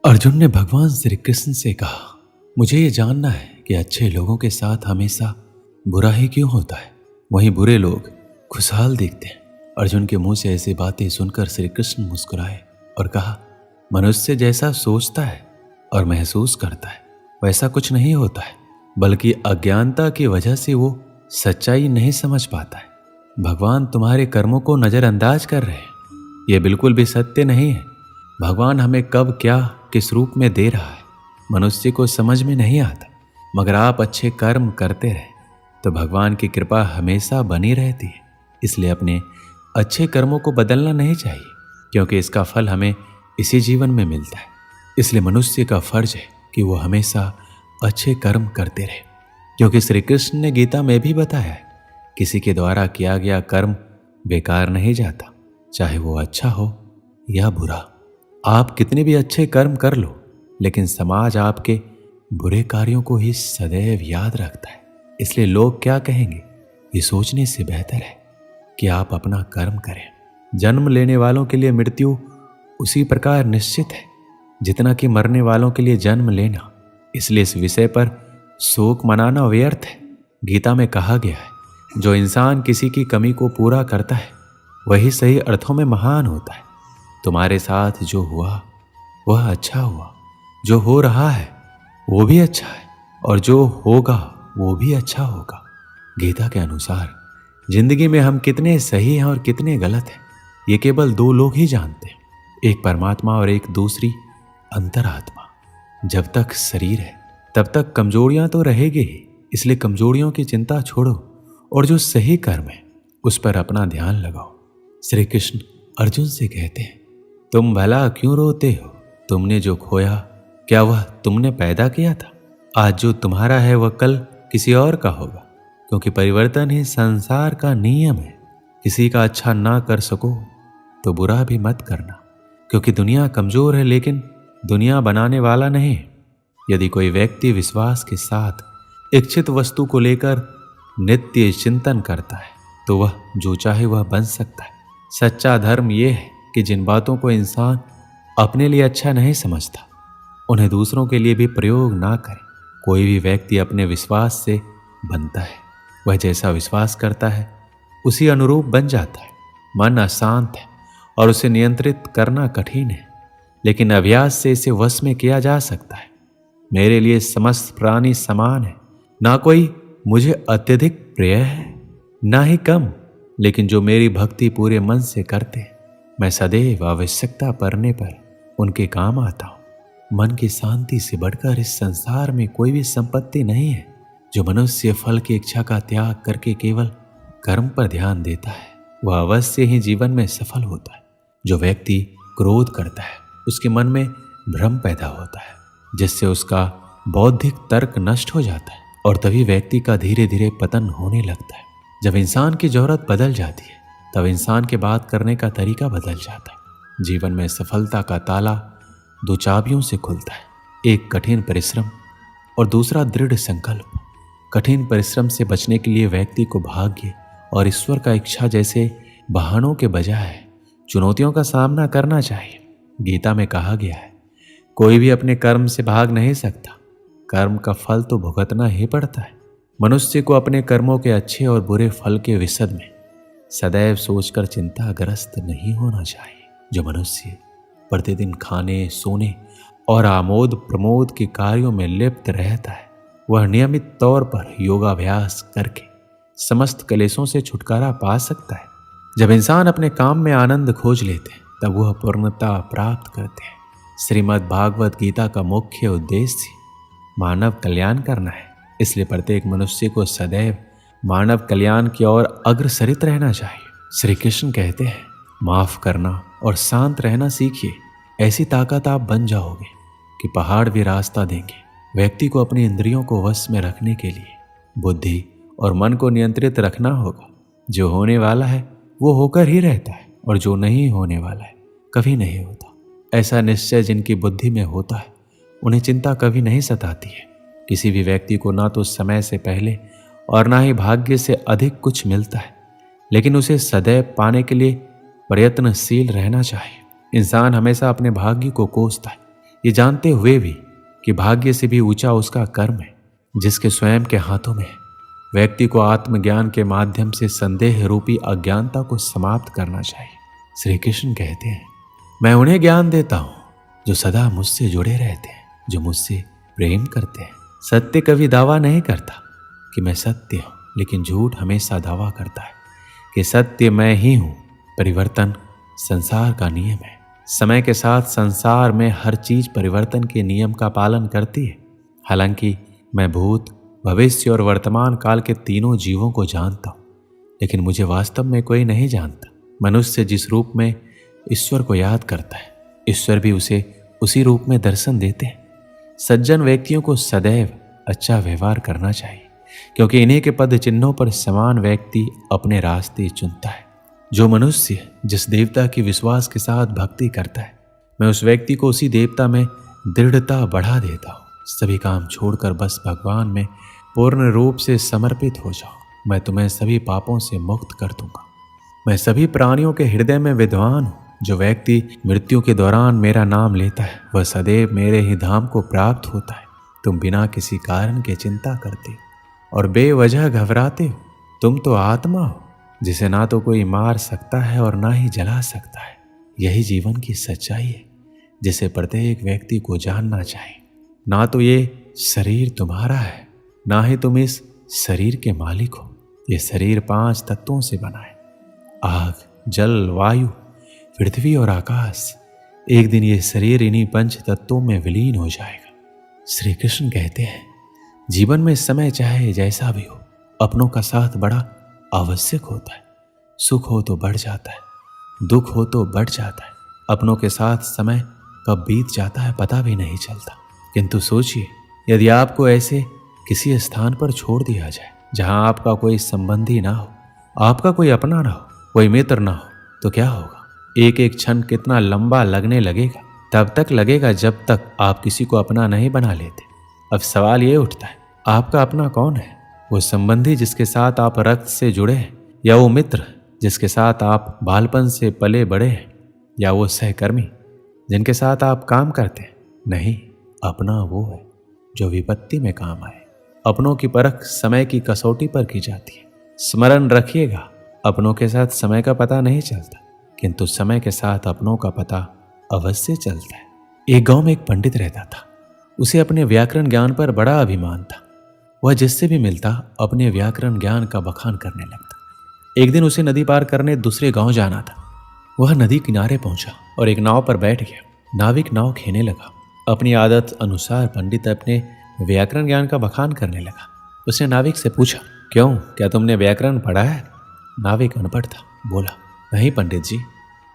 अर्जुन ने भगवान श्री कृष्ण से कहा, मुझे ये जानना है कि अच्छे लोगों के साथ हमेशा बुरा ही क्यों होता है, वहीं बुरे लोग खुशहाल दिखते हैं। अर्जुन के मुंह से ऐसी बातें सुनकर श्री कृष्ण मुस्कुराए और कहा, मनुष्य जैसा सोचता है और महसूस करता है वैसा कुछ नहीं होता है, बल्कि अज्ञानता की वजह से वो सच्चाई नहीं समझ पाता है। भगवान तुम्हारे कर्मों को नजरअंदाज कर रहे हैं, ये बिल्कुल भी सत्य नहीं है। भगवान हमें कब क्या किस रूप में दे रहा है मनुष्य को समझ में नहीं आता, मगर आप अच्छे कर्म करते रहे तो भगवान की कृपा हमेशा बनी रहती है। इसलिए अपने अच्छे कर्मों को बदलना नहीं चाहिए, क्योंकि इसका फल हमें इसी जीवन में मिलता है। इसलिए मनुष्य का फर्ज है कि वो हमेशा अच्छे कर्म करते रहे, क्योंकि श्री कृष्ण ने गीता में भी बताया है, किसी के द्वारा किया गया कर्म बेकार नहीं जाता, चाहे वो अच्छा हो या बुरा। आप कितने भी अच्छे कर्म कर लो, लेकिन समाज आपके बुरे कार्यों को ही सदैव याद रखता है। इसलिए लोग क्या कहेंगे ये सोचने से बेहतर है कि आप अपना कर्म करें। जन्म लेने वालों के लिए मृत्यु उसी प्रकार निश्चित है जितना कि मरने वालों के लिए जन्म लेना। इसलिए इस विषय पर शोक मनाना व्यर्थ है। गीता में कहा गया है, जो इंसान किसी की कमी को पूरा करता है वही सही अर्थों में महान होता है। तुम्हारे साथ जो हुआ वह अच्छा हुआ, जो हो रहा है वो भी अच्छा है, और जो होगा वो भी अच्छा होगा। गीता के अनुसार जिंदगी में हम कितने सही हैं और कितने गलत हैं ये केवल दो लोग ही जानते हैं, एक परमात्मा और एक दूसरी अंतरात्मा। जब तक शरीर है तब तक कमजोरियां तो रहेगी ही, इसलिए कमजोरियों की चिंता छोड़ो और जो सही कर्म है उस पर अपना ध्यान लगाओ। श्री कृष्ण अर्जुन से कहते हैं, तुम भला क्यों रोते हो? तुमने जो खोया क्या वह तुमने पैदा किया था? आज जो तुम्हारा है वह कल किसी और का होगा, क्योंकि परिवर्तन ही संसार का नियम है। किसी का अच्छा ना कर सको तो बुरा भी मत करना, क्योंकि दुनिया कमजोर है लेकिन दुनिया बनाने वाला नहीं है। यदि कोई व्यक्ति विश्वास के साथ इच्छित वस्तु को लेकर नित्य चिंतन करता है तो वह जो चाहे वह बन सकता है। सच्चा धर्म यह है कि जिन बातों को इंसान अपने लिए अच्छा नहीं समझता उन्हें दूसरों के लिए भी प्रयोग ना करे। कोई भी व्यक्ति अपने विश्वास से बनता है, वह जैसा विश्वास करता है उसी अनुरूप बन जाता है। मन अशांत है और उसे नियंत्रित करना कठिन है, लेकिन अभ्यास से इसे वश में किया जा सकता है। मेरे लिए समस्त प्राणी समान है, ना कोई मुझे अत्यधिक प्रिय है ना ही कम, लेकिन जो मेरी भक्ति पूरे मन से करते हैं मैं सदैव आवश्यकता पड़ने पर उनके काम आता हूँ। मन की शांति से बढ़कर इस संसार में कोई भी संपत्ति नहीं है। जो मनुष्य फल की इच्छा का त्याग करके केवल कर्म पर ध्यान देता है वह अवश्य ही जीवन में सफल होता है। जो व्यक्ति क्रोध करता है उसके मन में भ्रम पैदा होता है, जिससे उसका बौद्धिक तर्क नष्ट हो जाता है और तभी व्यक्ति का धीरे धीरे पतन होने लगता है। जब इंसान की जरूरत बदल जाती है तब इंसान के बात करने का तरीका बदल जाता है। जीवन में सफलता का ताला दो चाबियों से खुलता है, एक कठिन परिश्रम और दूसरा दृढ़ संकल्प। कठिन परिश्रम से बचने के लिए व्यक्ति को भाग्य और ईश्वर का इच्छा जैसे बहानों के बजाय चुनौतियों का सामना करना चाहिए। गीता में कहा गया है, कोई भी अपने कर्म से भाग नहीं सकता, कर्म का फल तो भुगतना ही पड़ता है। मनुष्य को अपने कर्मों के अच्छे और बुरे फल के विषय में सदैव सोचकर चिंताग्रस्त नहीं होना चाहिए। जो मनुष्य प्रतिदिन खाने, सोने और आमोद प्रमोद के कार्यों में लिप्त रहता है वह नियमित तौर पर योगाभ्यास करके समस्त क्लेशों से छुटकारा पा सकता है। जब इंसान अपने काम में आनंद खोज लेते हैं तब वह पूर्णता प्राप्त करते हैं। श्रीमद् भागवत गीता का मुख्य उद्देश्य मानव कल्याण करना है, इसलिए प्रत्येक मनुष्य को सदैव मानव कल्याण की ओर अग्रसरित रहना चाहिए। श्री कृष्ण कहते हैं, माफ करना और शांत रहना सीखिए, ऐसी ताकत आप बन जाओगे कि पहाड़ भी रास्ता देंगे। व्यक्ति को अपनी इंद्रियों को वश में रखने के लिए बुद्धि और मन को नियंत्रित रखना होगा। जो होने वाला है वो होकर ही रहता है और जो नहीं होने वाला है कभी नहीं होता। ऐसा निश्चय जिनकी बुद्धि में होता है उन्हें चिंता कभी नहीं सताती है। किसी भी व्यक्ति को ना तो समय से पहले और ना ही भाग्य से अधिक कुछ मिलता है, लेकिन उसे सदैव पाने के लिए प्रयत्नशील रहना चाहिए। इंसान हमेशा अपने भाग्य को कोसता है, ये जानते हुए भी कि भाग्य से भी ऊंचा उसका कर्म है जिसके स्वयं के हाथों में है। व्यक्ति को आत्मज्ञान के माध्यम से संदेह रूपी अज्ञानता को समाप्त करना चाहिए। श्री कृष्ण कहते हैं, मैं उन्हें ज्ञान देता हूं जो सदा मुझसे जुड़े रहते हैं, जो मुझसे प्रेम करते हैं। सत्य कभी दावा नहीं करता कि मैं सत्य हूं, लेकिन झूठ हमेशा दावा करता है कि सत्य मैं ही हूं। परिवर्तन संसार का नियम है। समय के साथ संसार में हर चीज परिवर्तन के नियम का पालन करती है। हालांकि मैं भूत, भविष्य और वर्तमान काल के तीनों जीवों को जानता हूं, लेकिन मुझे वास्तव में कोई नहीं जानता। मनुष्य जिस रूप में ईश्वर को याद करता है, ईश्वर भी उसे उसी रूप में दर्शन देते हैं। सज्जन व्यक्तियों को सदैव अच्छा व्यवहार करना चाहिए, क्योंकि इन्हीं के पद चिन्हों पर समान व्यक्ति अपने रास्ते चुनता है। जो मनुष्य जिस देवता की विश्वास के साथ भक्ति करता है, मैं उस व्यक्ति को उसी देवता में दृढ़ता बढ़ा देता हूँ। सभी काम छोड़कर बस भगवान में पूर्ण रूप से समर्पित हो जाओ। मैं तुम्हें सभी पापों से मुक्त कर दूंगा। मैं सभी प्राणियों के हृदय में विद्वान हूँ। जो व्यक्ति मृत्यु के दौरान मेरा नाम लेता है, वह सदैव मेरे ही धाम को प्राप्त होता है। तुम बिना किसी कारण के चिंता करते और बेवजह घबराते हो। तुम तो आत्मा हो जिसे ना तो कोई मार सकता है और ना ही जला सकता है। यही जीवन की सच्चाई है जिसे प्रत्येक व्यक्ति को जानना चाहिए। ना तो ये शरीर तुम्हारा है, ना ही तुम इस शरीर के मालिक हो। ये शरीर 5 तत्वों से बना है, आग, जल, वायु, पृथ्वी और आकाश। एक दिन ये शरीर इन्हीं 5 तत्वों में विलीन हो जाएगा। श्री कृष्ण कहते हैं, जीवन में समय चाहे जैसा भी हो, अपनों का साथ बड़ा आवश्यक होता है। सुख हो तो बढ़ जाता है, दुख हो तो बढ़ जाता है। अपनों के साथ समय कब बीत जाता है पता भी नहीं चलता। किंतु सोचिए, यदि आपको ऐसे किसी स्थान पर छोड़ दिया जाए जहां आपका कोई संबंधी ना हो, आपका कोई अपना ना हो, कोई मित्र ना हो, तो क्या होगा? एक एक क्षण कितना लंबा लगने लगेगा। तब तक लगेगा जब तक आप किसी को अपना नहीं बना लेते। अब सवाल ये उठता है, आपका अपना कौन है? वो संबंधी जिसके साथ आप रक्त से जुड़े हैं, या वो मित्र जिसके साथ आप बालपन से पले बड़े हैं, या वो सहकर्मी जिनके साथ आप काम करते हैं? नहीं, अपना वो है जो विपत्ति में काम आए। अपनों की परख समय की कसौटी पर की जाती है। स्मरण रखिएगा, अपनों के साथ समय का पता नहीं चलता, किंतु समय के साथ अपनों का पता अवश्य चलता है। एक गांव में एक पंडित रहता था। उसे अपने व्याकरण ज्ञान पर बड़ा अभिमान था। वह जिससे भी मिलता अपने व्याकरण ज्ञान का बखान करने लगता। एक दिन उसे नदी पार करने दूसरे गांव जाना था। वह नदी किनारे पहुंचा और एक नाव पर बैठ गया। नाविक नाव खेने लगा। अपनी आदत अनुसार पंडित अपने व्याकरण ज्ञान का बखान करने लगा। उसने नाविक से पूछा, क्यों, क्या तुमने व्याकरण पढ़ा है? नाविक अनपढ़ था, बोला, नहीं पंडित जी,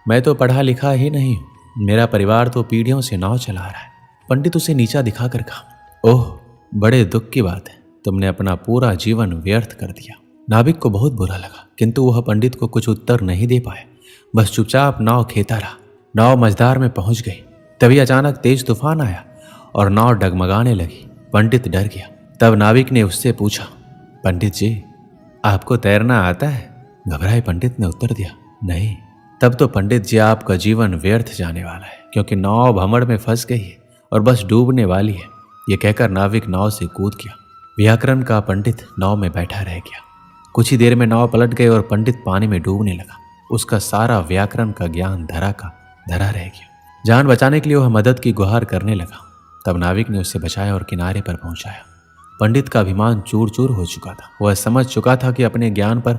मैं तो पढ़ा लिखा ही नहीं हूँ। मेरा परिवार तो पीढ़ियों से नाव चला रहा है। पंडित उसे नीचा दिखाकर कहा, ओह, बड़े दुख की बात है, तुमने अपना पूरा जीवन व्यर्थ कर दिया। नाविक को बहुत बुरा लगा, किंतु वह पंडित को कुछ उत्तर नहीं दे पाया। बस चुपचाप नाव खेता रहा। नाव मझधार में पहुंच गई। तभी अचानक तेज तूफान आया और नाव डगमगाने लगी। पंडित डर गया। तब नाविक ने उससे पूछा, पंडित जी, आपको तैरना आता है? घबराए पंडित ने उत्तर दिया, नहीं। तब तो पंडित जी, आपका जीवन व्यर्थ जाने वाला है, क्योंकि नाव भमड़ में फंस गई है और बस डूबने वाली है। यह कहकर नाविक नाव से कूद गया। व्याकरण का पंडित नाव में बैठा रह गया। कुछ ही देर में नाव पलट गई और पंडित पानी में डूबने लगा। उसका सारा व्याकरण का ज्ञान धरा का धरा रह गया। जान बचाने के लिए वह मदद की गुहार करने लगा। तब नाविक ने उसे बचाया और किनारे पर पहुंचाया। पंडित का अभिमान चूर चूर हो चुका था। वह समझ चुका था कि अपने ज्ञान पर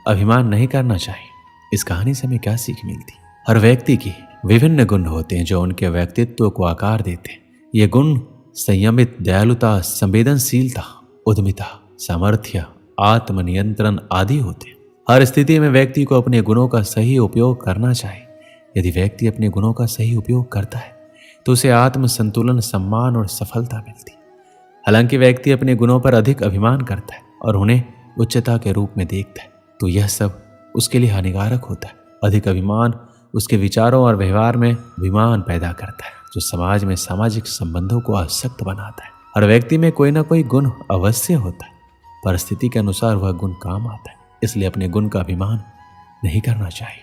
अभिमान नहीं करना चाहिए। इस कहानी से हमें क्या सीख मिलती? हर व्यक्ति की विभिन्न गुण होते हैं जो उनके व्यक्तित्व को आकार देते हैं। ये गुण संयमित, दयालुता, संवेदनशीलता, उद्यमिता, सामर्थ्य, आत्मनियंत्रण आदि होते हैं। हर स्थिति में व्यक्ति को अपने गुणों का सही उपयोग करना चाहिए। यदि व्यक्ति अपने गुणों का सही उपयोग करता है तो उसे आत्म संतुलन, सम्मान और सफलता मिलती है। हालांकि व्यक्ति अपने गुणों पर अधिक अभिमान करता है और उन्हें उच्चता के रूप में देखता है, तो यह सब उसके लिए हानिकारक होता है। अधिक अभिमान उसके विचारों और व्यवहार में विमान पैदा करता है, जो समाज में सामाजिक संबंधों को अशक्त बनाता है। हर व्यक्ति में कोई ना कोई गुण अवश्य होता है। परिस्थिति के अनुसार वह गुण काम आता है, इसलिए अपने गुण का अभिमान नहीं करना चाहिए।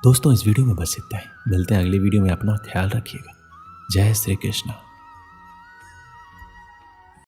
दोस्तों, इस वीडियो में बस इतना ही। मिलते हैं अगली वीडियो में। अपना ख्याल रखिएगा। जय श्री कृष्ण।